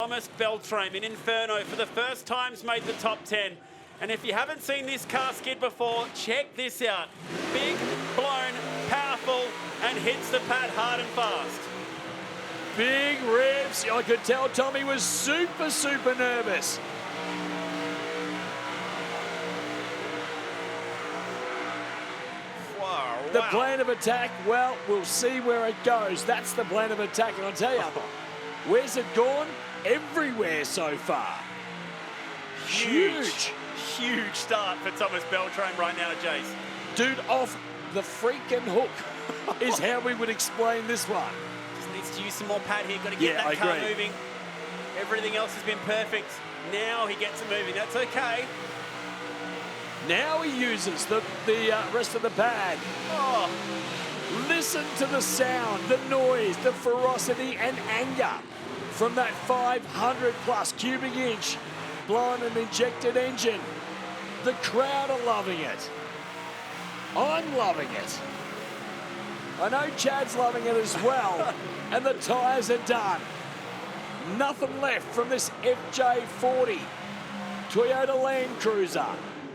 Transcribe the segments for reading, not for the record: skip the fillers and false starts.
Thomas Beltra in Inferno for the first time's made the top 10. And if you haven't seen this car skid before, check this out. Big, blown, powerful, and hits the pad hard and fast. Big revs. I could tell Tommy was super, super nervous. The plan of attack, well, we'll see where it goes. That's the plan of attack, and I'll tell you, where's it gone? Everywhere so far. Huge start for Thomas Beltra right now, Jace. Dude, off the freaking hook is how we would explain this one. Just needs to use some more pad here. Got to get that car moving. Everything else has been perfect. Now he gets it moving. That's okay. Now he uses the rest of the pad. Oh, listen to the sound, the noise, the ferocity and anger from that 500 plus cubic inch blown and injected engine. The crowd are loving it. I'm loving it. I know Chad's loving it as well. And the tyres are done. Nothing left from this FJ40 Toyota Land Cruiser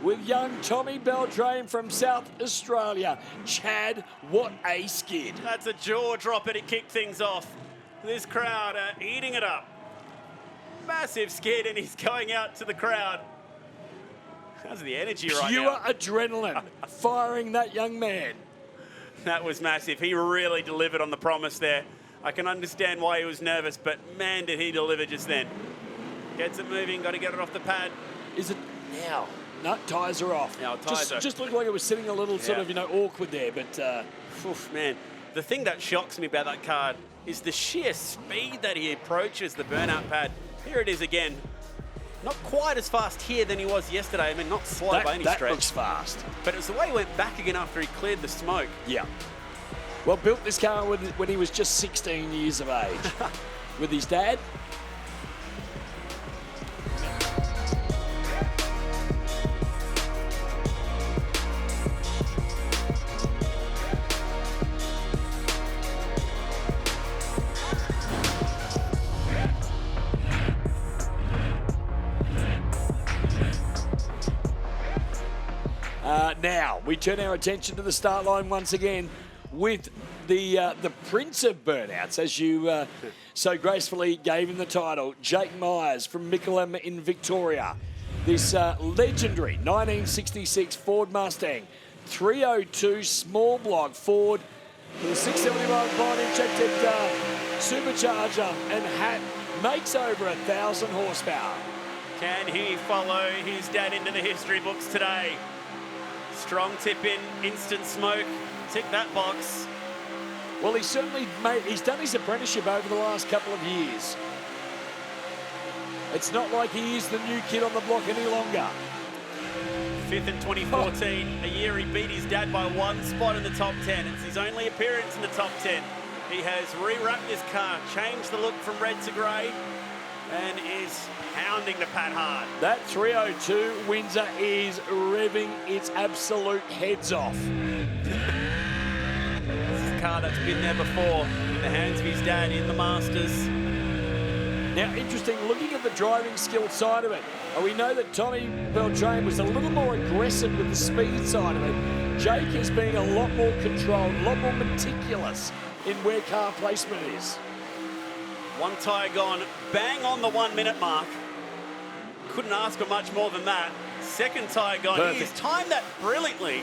with young Tommy Beltra from South Australia. Chad, what a skid. That's a jaw dropper to kick things off. This crowd are eating it up. Massive skid, and he's going out to the crowd. How's the energy right now? Pure adrenaline firing that young man. That was massive. He really delivered on the promise there. I can understand why he was nervous, but man, did he deliver just then. Gets it moving, got to get it off the pad. Is it now? No, tyres are off. Now, just looked like it was sitting a little sort of, awkward there, but... Oof, man, the thing that shocks me about that car is the sheer speed that he approaches the burnout pad. Here it is again. Not quite as fast here than he was yesterday. I mean, not slow by any stretch. That looks fast. But it was the way he went back again after he cleared the smoke. Yeah. Well, built this car when he was just 16 years of age with his dad. Now, we turn our attention to the start line once again with the Prince of Burnouts, as you so gracefully gave him the title, Jake Meyers from Mickleham in Victoria. This legendary 1966 Ford Mustang 302 small block Ford with a 675 blind injected supercharger and hat makes over 1,000 horsepower. Can he follow his dad into the history books today? Strong tip in, instant smoke, tick that box. Well, he's certainly he's done his apprenticeship over the last couple of years. It's not like he is the new kid on the block any longer. 5th in 2014, a year he beat his dad by 1 spot in the top 10. It's his only appearance in the top 10. He has rewrapped this car, changed the look from red to grey, and is hounding the pad hard. That 302 Windsor is revving its absolute heads off. This is a car that's been there before in the hands of his dad in the Masters. Now, interesting, looking at the driving skill side of it, we know that Tommy Beltra was a little more aggressive with the speed side of it. Jake is being a lot more controlled, a lot more meticulous in where car placement is. One tyre gone, bang on the 1 minute mark. Couldn't ask for much more than that. Second tyre gone. Perfect. He's timed that brilliantly.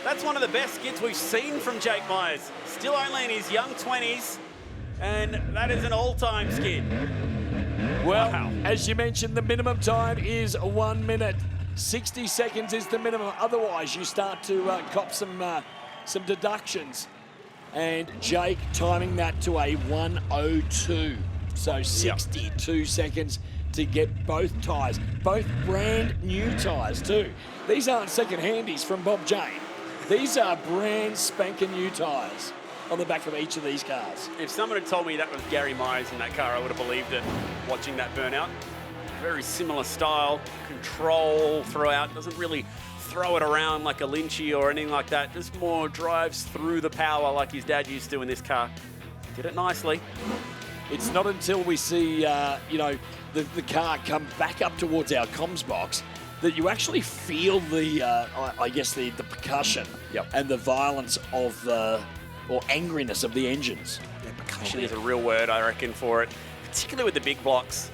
That's one of the best skids we've seen from Jake Meyers. Still only in his young 20s, and that is an all-time skid. Well, wow. As you mentioned, the minimum time is 1 minute. 60 seconds is the minimum. Otherwise, you start to cop some deductions. And Jake timing that to a 1:02. So 62 seconds to get both tyres. Both brand new tyres too. These aren't second handies from Bob Jane. These are brand spanking new tyres on the back of each of these cars. If someone had told me that was Gary Meyers in that car, I would have believed it watching that burnout. Very similar style, control throughout, doesn't really throw it around like a Lynchy or anything like that. Just more drives through the power like his dad used to in this car. Did it nicely. It's not until we see, you know, the car come back up towards our comms box that you actually feel the, I guess, the percussion and the violence of or angriness of the engines. Yeah, percussion is a real word, I reckon, for it, particularly with the big blocks.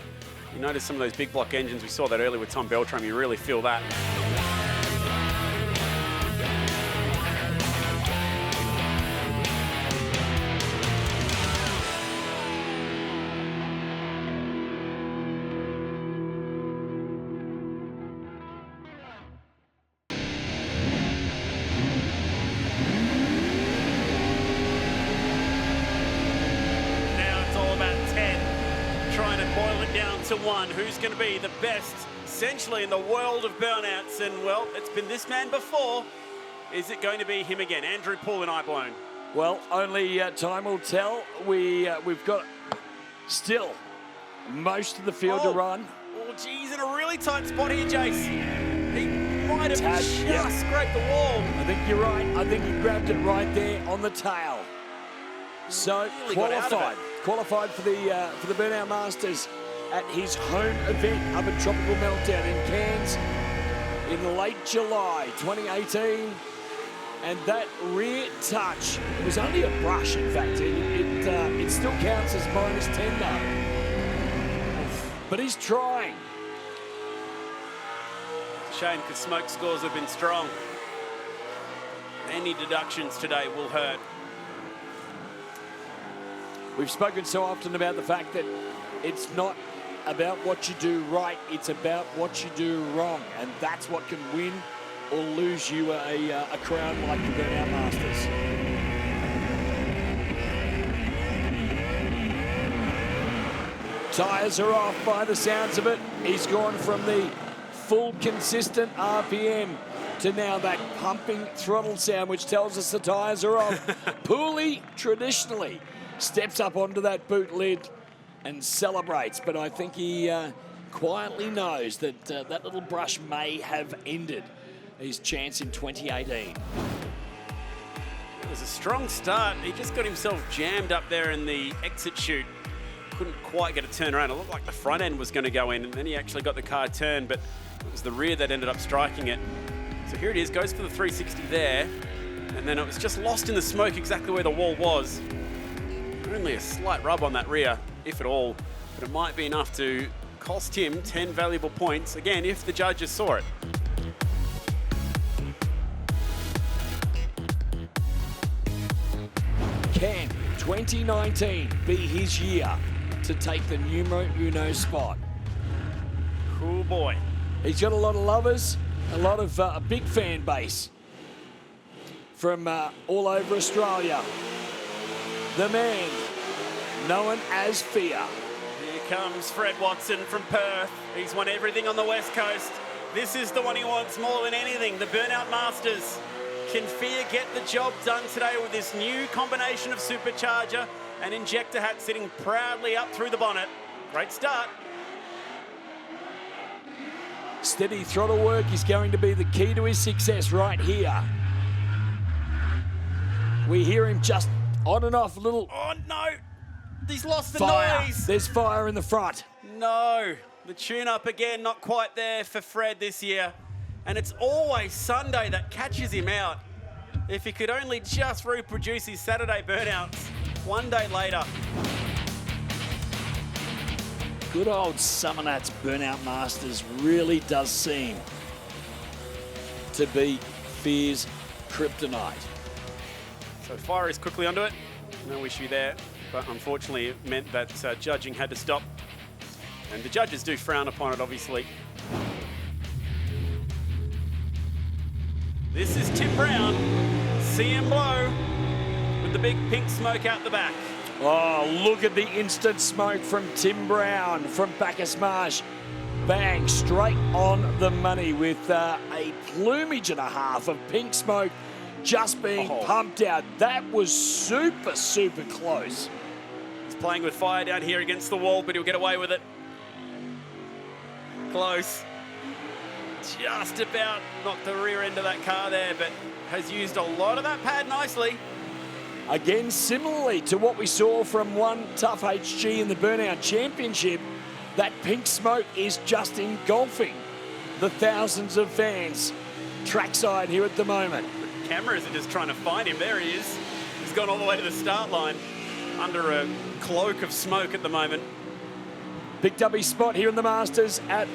You notice some of those big block engines, we saw that earlier with Tom Beltra, you really feel that. Trying to boil it down to one. Who's going to be the best, essentially, in the world of burnouts? And, well, it's been this man before. Is it going to be him again? Andrew Poole and I-Blown. Well, only time will tell. We've got still most of the field to run. Oh, geez, in a really tight spot here, Jace. He might have just scraped the wall. I think you're right. I think he grabbed it right there on the tail. So Really qualified for the Burnout Masters at his home event up at Tropical Meltdown in Cairns in late July 2018. And that rear touch was only a brush, in fact. It still counts as -10 though. But he's trying. Shame, because smoke scores have been strong. Any deductions today will hurt. We've spoken so often about the fact that it's not about what you do right, it's about what you do wrong. And that's what can win or lose you a crown like the Burnout Masters. Tyres are off by the sounds of it. He's gone from the full consistent RPM to now that pumping throttle sound, which tells us the tyres are off. Pooley, traditionally, steps up onto that boot lid and celebrates, but I think he quietly knows that that little brush may have ended his chance in 2018. It was a strong start. He just got himself jammed up there in the exit chute. Couldn't quite get a turn around. It looked like the front end was going to go in, and then he actually got the car turned, but it was the rear that ended up striking it. So here it is, goes for the 360 there, and then it was just lost in the smoke exactly where the wall was. Only a slight rub on that rear, if at all, but it might be enough to cost him 10 valuable points, again, if the judges saw it. Can 2019 be his year to take the numero uno spot? Cool boy. He's got a lot of lovers, a lot of a big fan base from all over Australia. The man known as Fear. Here comes Fred Watson from Perth. He's won everything on the West Coast. This is the one he wants more than anything, the Burnout Masters. Can Fear get the job done today with this new combination of supercharger and injector hat sitting proudly up through the bonnet? Great start. Steady throttle work is going to be the key to his success right here. We hear him just on and off a little. Oh no, he's lost the fire. noise. There's fire in the front. No, the tune-up again, not quite there for Fred this year. And it's always Sunday that catches him out. If he could only just reproduce his Saturday burnouts one day later. Good old Summernats Burnout Masters really does seem to be Fear's kryptonite. So fire is quickly onto it. No issue there, but unfortunately it meant that judging had to stop. And the judges do frown upon it, obviously. This is Tim Brown. See him blow with the big pink smoke out the back. Oh, look at the instant smoke from Tim Brown from Bacchus Marsh. Bang, straight on the money with a plumage and a half of pink smoke just being pumped out. That was super, super close. He's playing with fire down here against the wall, but he'll get away with it. Close. Just about knocked the rear end of that car there, but has used a lot of that pad nicely. Again, similarly to what we saw from one Tough HG in the Burnout Championship, that pink smoke is just engulfing the thousands of fans trackside here at the moment. The cameras are just trying to find him. There he is. He's gone all the way to the start line under a cloak of smoke at the moment. Picked up his spot here in the Masters at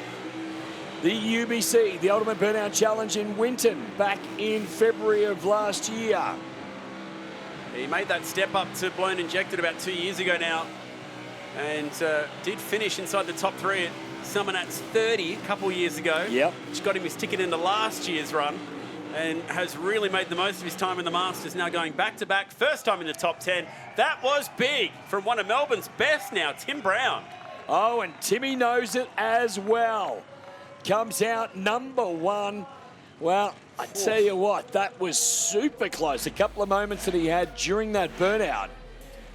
the UBC, the Ultimate Burnout Challenge in Winton, back in February of last year. He made that step up to Blown Injected about 2 years ago now, and did finish inside the top 3 at Summernats 30 a couple years ago. Yep. Which got him his ticket into last year's run, and has really made the most of his time in the Masters, now going back-to-back, first time in the top 10. That was big from one of Melbourne's best now, Tim Brown. Oh, and Timmy knows it as well. Comes out number 1. Well, I tell you what, that was super close. A couple of moments that he had during that burnout.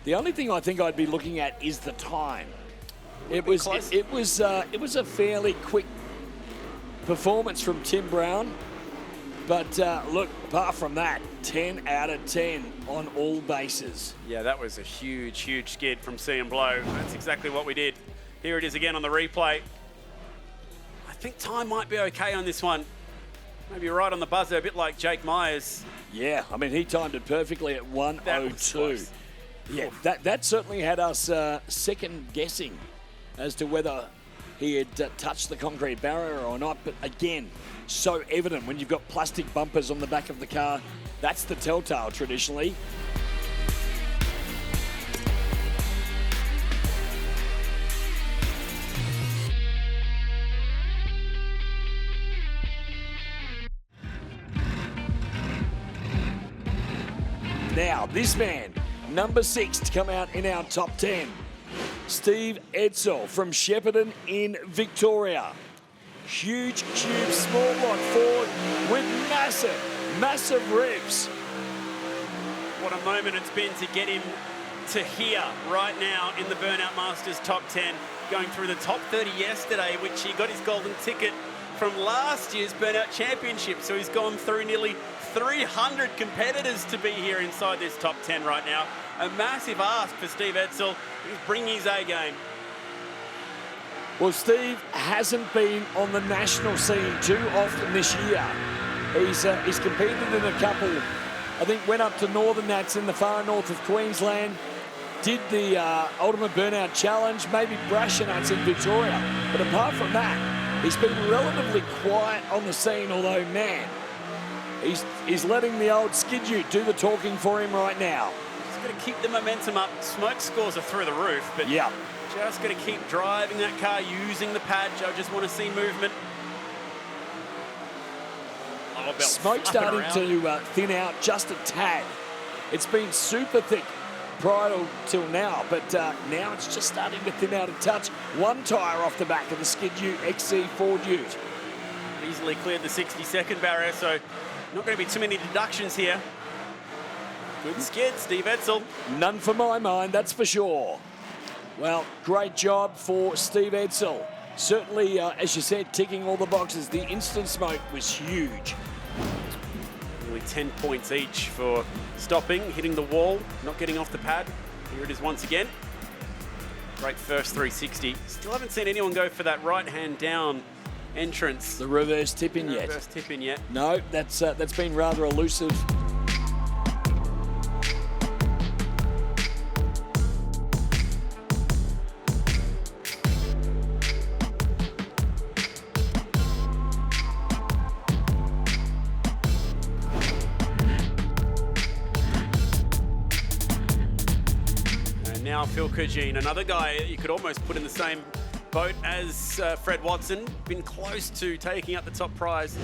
The only thing I think I'd be looking at is the time. It was a fairly quick performance from Tim Brown. But look, apart from that, 10 out of 10 on all bases. Yeah, that was a huge, huge skid from See and Blow. That's exactly what we did. Here it is again on the replay. I think time might be okay on this one. Maybe right on the buzzer, a bit like Jake Meyers. Yeah, I mean, he timed it perfectly at 1:02. Yeah, that certainly had us second guessing as to whether he had touched the concrete barrier or not. But again, so evident when you've got plastic bumpers on the back of the car. That's the telltale traditionally. Now, this man, number 6 to come out in our top 10. Steve Edel from Shepparton in Victoria. Huge tube, small block Ford with massive revs. What a moment it's been to get him to here right now in the Burnout Masters top 10. Going through the top 30 yesterday, which he got his golden ticket from last year's Burnout Championship. So he's gone through nearly 300 competitors to be here inside this top 10 right now. A massive ask for Steve Edel. He's bringing his A game. Well, Steve hasn't been on the national scene too often this year. He's competed in a couple. I think went up to Northern Nats in the far north of Queensland. Did the Ultimate Burnout Challenge, maybe Brashnats in Victoria. But apart from that, he's been relatively quiet on the scene, although, man, he's letting the old skid ute do the talking for him right now. He's got to keep the momentum up. Smoke scores are through the roof, but yeah, just got to keep driving that car, using the pad. I just want to see movement. Oh, smoke starting to thin out just a tad. It's been super thick prior till now, but now it's just starting to thin out a touch. One tyre off the back of the Skid Ute XC Ford Ute. Easily cleared the 60-second barrier, so not going to be too many deductions here. Good skid, Steve Edel. None for my mind, that's for sure. Well, great job for Steve Edel. Certainly, as you said, ticking all the boxes. The instant smoke was huge. Nearly 10 points each for stopping, hitting the wall, not getting off the pad. Here it is once again. Great first 360. Still haven't seen anyone go for that right-hand down entrance. The reverse tip-in yet. Reverse tip-in yet. No, that's been rather elusive. Now Phil Kerjean, another guy you could almost put in the same boat as Fred Watson. Been close to taking up the top prize.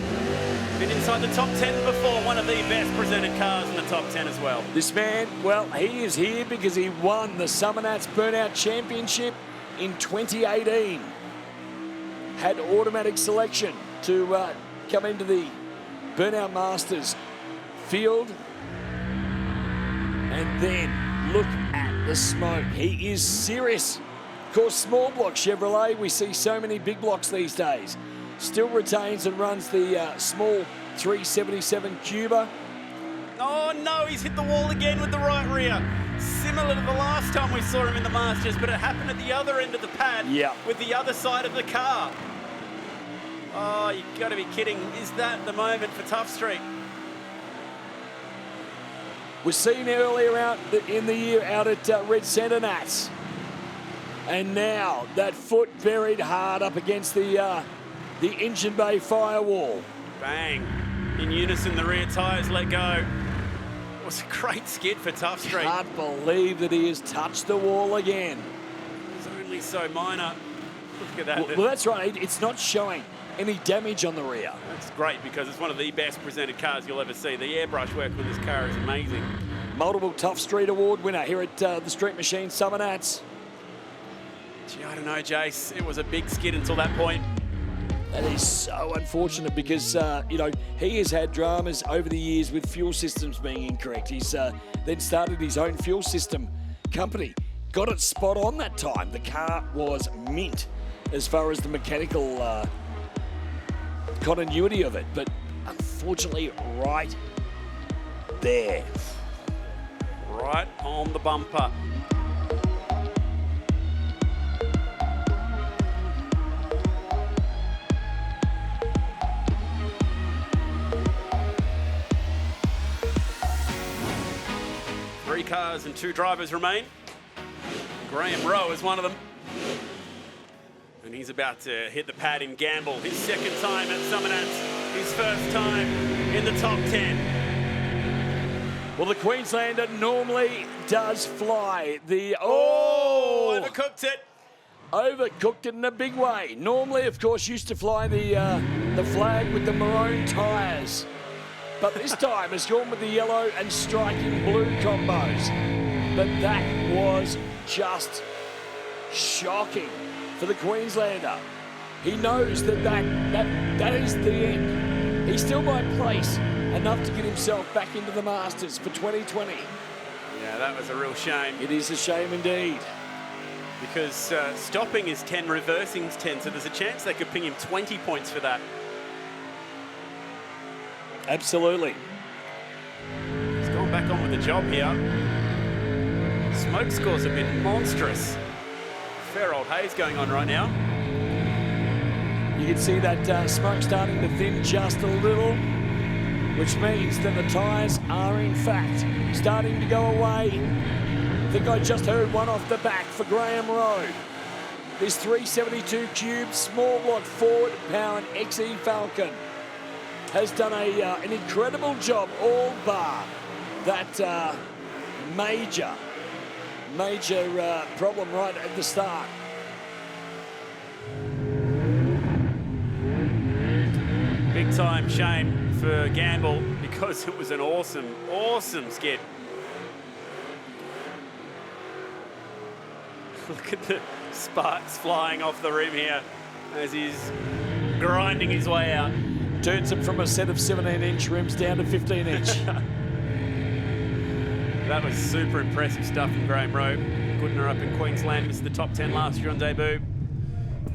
Been inside the top 10 before, one of the best presented cars in the top 10 as well. This man, well, he is here because he won the Summernats Burnout Championship in 2018. Had automatic selection to come into the Burnout Masters field. And then look at the smoke. He is serious. Of course, small block Chevrolet, we see so many big blocks these days. Still retains and runs the small 377 Cuba. Oh no, he's hit the wall again with the right rear. Similar to the last time we saw him in the Masters, but it happened at the other end of the pad with the other side of the car. Oh, you got to be kidding. Is that the moment for Tough Street? Was seen earlier out in the year out at Red Summernats. And now that foot buried hard up against the engine bay firewall. Bang. In unison, the rear tyres let go. It was a great skid for Tough Street. Can't believe that he has touched the wall again. It's only so minor. Look at that. Well, that's right. It's not showing any damage on the rear. That's great because it's one of the best presented cars you'll ever see. The airbrush work with this car is amazing. Multiple Tough Street Award winner here at the Street Machine Summernats. Gee, I don't know, Jace. It was a big skid until that point. That is so unfortunate because, you know, he has had dramas over the years with fuel systems being incorrect. He's then started his own fuel system company. Got it spot on that time. The car was mint as far as the mechanical continuity of it. But unfortunately, right there. Right on the bumper. Three cars and two drivers remain. Graham Rowe is one of them. And he's about to hit the pad in Gamble. His second time at Summernats. His first time in the top 10. Well, the Queenslander normally does fly. Overcooked it. Overcooked it in a big way. Normally, of course, used to fly the flag with the maroon tyres. But this time has gone with the yellow and striking blue combos. But that was just shocking for the Queenslander. He knows that is the end. He still might place enough to get himself back into the Masters for 2020. Yeah, that was a real shame. It is a shame indeed. Because stopping is 10, reversing is 10, so there's a chance they could ping him 20 points for that. Absolutely. He's gone back on with the job here. Smoke scores have been monstrous. Fair old haze going on right now. You can see that smoke starting to thin just a little, which means that the tyres are in fact starting to go away. I think I just heard one off the back for Graham Rowe. This 372 cube small block Ford powered XE Falcon has done an incredible job, all bar that major problem right at the start. Big time shame for Gamble because it was an awesome skid. Look at the sparks flying off the rim here as he's grinding his way out. Turns him from a set of 17-inch rims down to 15-inch. That was super impressive stuff from Graham Rowe. Putting her up in Queensland, missed the top 10 last year on debut.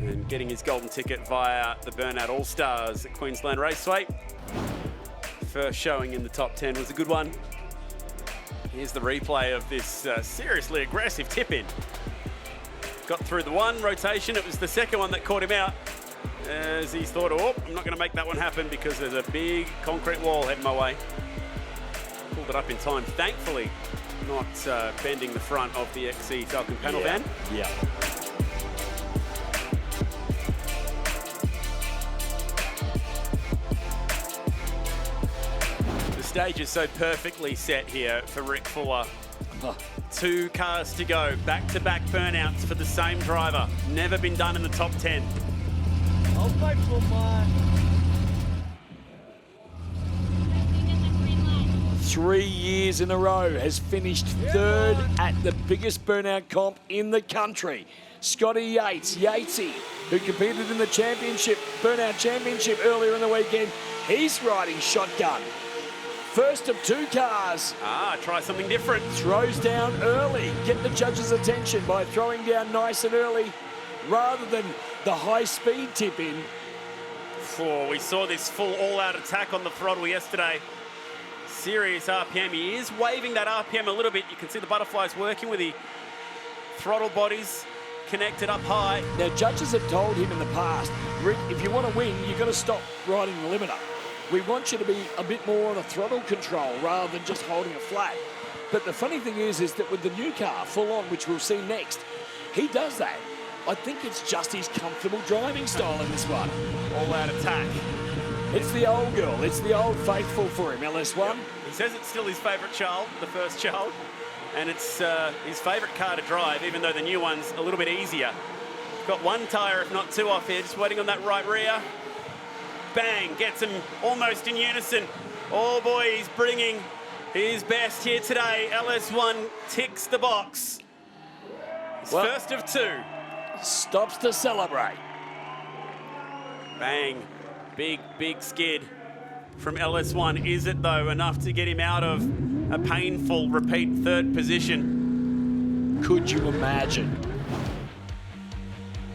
And getting his golden ticket via the Burnout All-Stars at Queensland Raceway. First showing in the top 10 was a good one. Here's the replay of this seriously aggressive tip-in. Got through the one rotation, it was the second one that caught him out. As he's thought, oh, I'm not going to make that one happen because there's a big concrete wall heading my way. Pulled it up in time, thankfully, not bending the front of the XE Falcon panel van. Yeah. The stage is so perfectly set here for Rick Fuller. 2 cars to go, back-to-back burnouts for the same driver. Never been done in the top 10. I'll go for mine. 3 years in a row has finished third at the biggest burnout comp in the country. Scotty Yatesy, who competed in the championship, Burnout Championship earlier in the weekend, he's riding shotgun. First of 2 cars. Try something different. Throws down early. Get the judge's attention by throwing down nice and early rather than the high-speed tip-in. We saw this full all-out attack on the throttle yesterday. serious RPM. He is waving that RPM a little bit. You can see the butterflies working with the throttle bodies connected up high. Now, judges have told him in the past, Rick, if you want to win, you've got to stop riding the limiter. We want you to be a bit more on the throttle control rather than just holding it flat. But the funny thing is that with the new car, Full On, which we'll see next, he does that. I think it's just his comfortable driving style in this one. All-out attack. It's the old girl. It's the old faithful for him, LS1. Yep. He says it's still his favourite child, the first child. And it's his favourite car to drive, even though the new one's a little bit easier. Got one tyre, if not two, off here, just waiting on that right rear. Bang, gets him almost in unison. Oh boy, he's bringing his best here today. LS1 ticks the box. His first of two. Stops to celebrate. Bang, big skid from LS1. Is it, though, enough to get him out of a painful repeat third position? Could you imagine?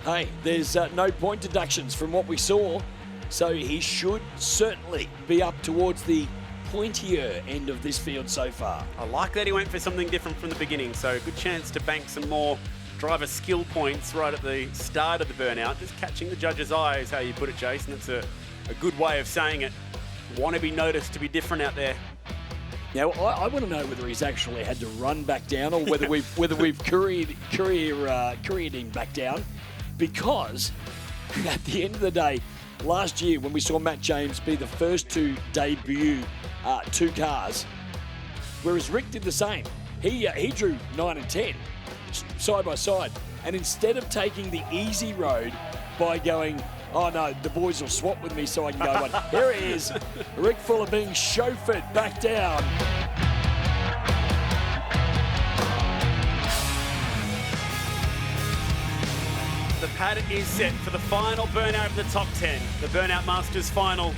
Hey, there's no point deductions from what we saw, so he should certainly be up towards the pointier end of this field so far. I like that he went for something different from the beginning, so good chance to bank some more driver skill points right at the start of the burnout. Just catching the judge's eye is how you put it, Jason. It's a good way of saying it. Want to be noticed to be different out there. Now, I want to know whether he's actually had to run back down or whether we've couriered him back down, because at the end of the day, last year when we saw Matt James be the first to debut two cars, whereas Rick did the same. He drew 9 and 10 side by side, and instead of taking the easy road by going, oh no, the boys will swap with me so I can go one. Here it is, Rick Fuller being chauffeured back down. The pad is set for the final burnout of the top 10, the Burnout Masters final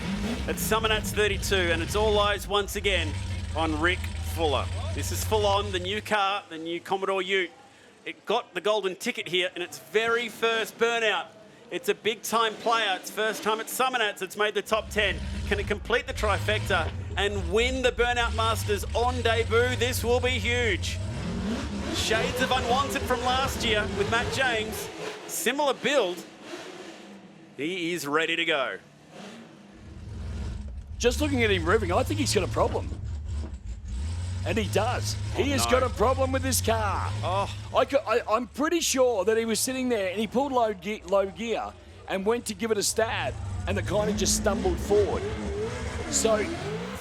at Summernats 32, and it's all eyes once again on Rick Fuller. This is Full On, the new car, the new Commodore Ute. It got the golden ticket here in its very first burnout. It's a big-time player. It's first time at Summernats. It's made the top 10. Can it complete the trifecta and win the Burnout Masters on debut? This will be huge. Shades of unwanted from last year with Matt James. Similar build. He is ready to go. Just looking at him revving, I think he's got a problem. And he does. He has got a problem with this car. Oh. I'm pretty sure that he was sitting there and he pulled low gear and went to give it a stab, and the kind of just stumbled forward. So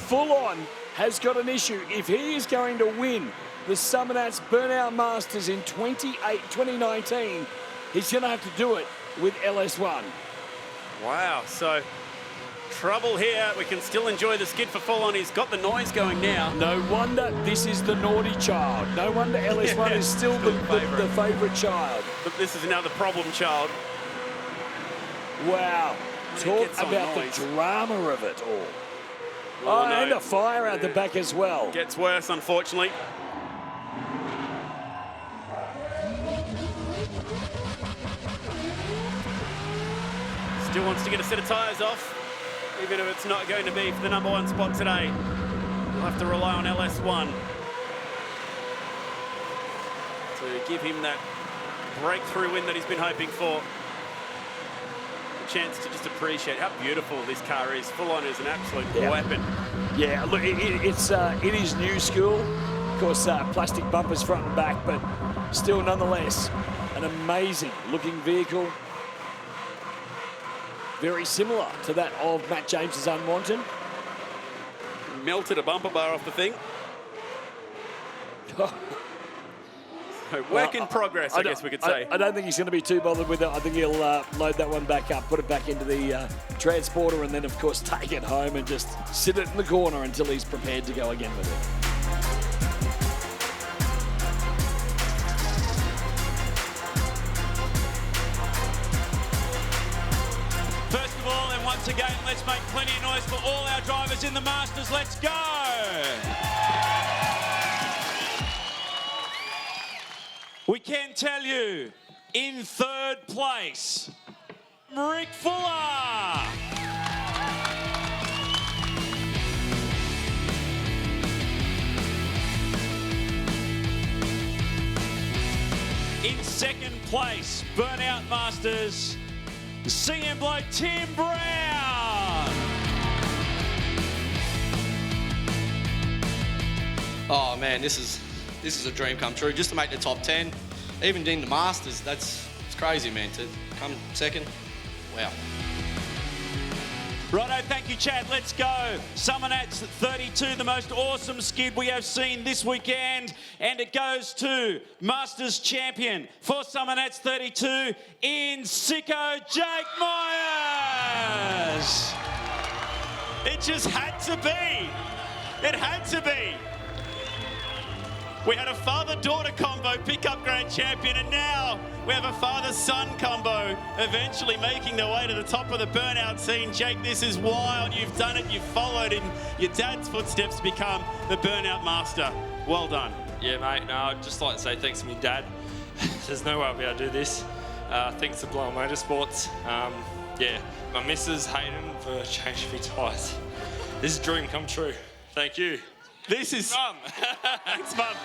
Full On has got an issue. If he is going to win the Summernats Burnout Masters in 2019, he's going to have to do it with LS1. Wow, so trouble here. We can still enjoy the skid for Full On. He's got the noise going now. No wonder this is the naughty child. No wonder LS1 is still the favourite child. But this is now the problem child. Wow. Talk about the drama of it all. Oh, no. And a fire out the back as well. Gets worse, unfortunately. Still wants to get a set of tyres off, even if it's not going to be for the number one spot today. We'll have to rely on LS1 to give him that breakthrough win that he's been hoping for. A chance to just appreciate how beautiful this car is. Full On is an absolute weapon. Yeah, look, it is new school. Of course, plastic bumpers front and back, but still nonetheless, an amazing looking vehicle. Very similar to that of Matt James's Unwanted. Melted a bumper bar off the thing. So work in progress, I guess we could say. I don't think he's going to be too bothered with it. I think he'll load that one back up, put it back into the transporter, and then, of course, take it home and just sit it in the corner until he's prepared to go again with it. Once again, let's make plenty of noise for all our drivers in the Masters. Let's go! We can tell you, in third place, Rick Fuller. In second place, Burnout Masters, CM bloke Tim Brown. Oh man, this is a dream come true. Just to make the top 10, even in the Masters, it's crazy, man. To come second, wow. Righto, thank you, Chad. Let's go. Summernats 32, the most awesome skid we have seen this weekend. And it goes to Masters champion for Summernats 32 in Sicko, Jake Meyers. It just had to be. It had to be. We had a father-daughter combo pick-up grand champion, and now we have a father-son combo eventually making their way to the top of the Burnout scene. Jake, this is wild. You've done it. You've followed in your dad's footsteps to become the Burnout master. Well done. Yeah, mate. No, I'd just like to say thanks to my dad. There's no way I'll be able to do this. Thanks to Blow Motorsports. Yeah, my missus Hayden for changing me twice. This is a dream come true. Thank you. This is... Mum. Thanks, Mum.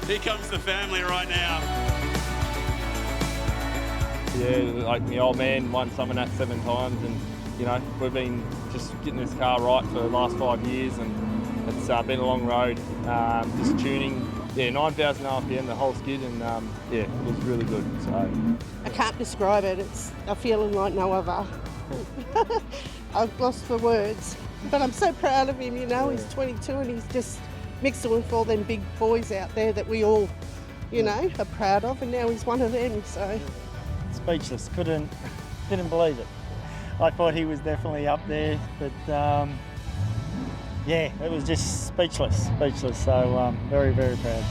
Here comes the family right now. Yeah, like my old man won Summernats 7 times, and you know we've been just getting this car right for the last 5 years, and it's been a long road. Just tuning, yeah, 9,000 RPM the whole skid, and yeah, it was really good. So I can't describe it. It's a feeling like no other. I've lost for words, but I'm so proud of him. You know, he's 22 and he's just mixing with all them big boys out there that we all, you know, are proud of, and now he's one of them. So speechless. Didn't believe it. I thought he was definitely up there, but yeah, it was just speechless. So very, very proud.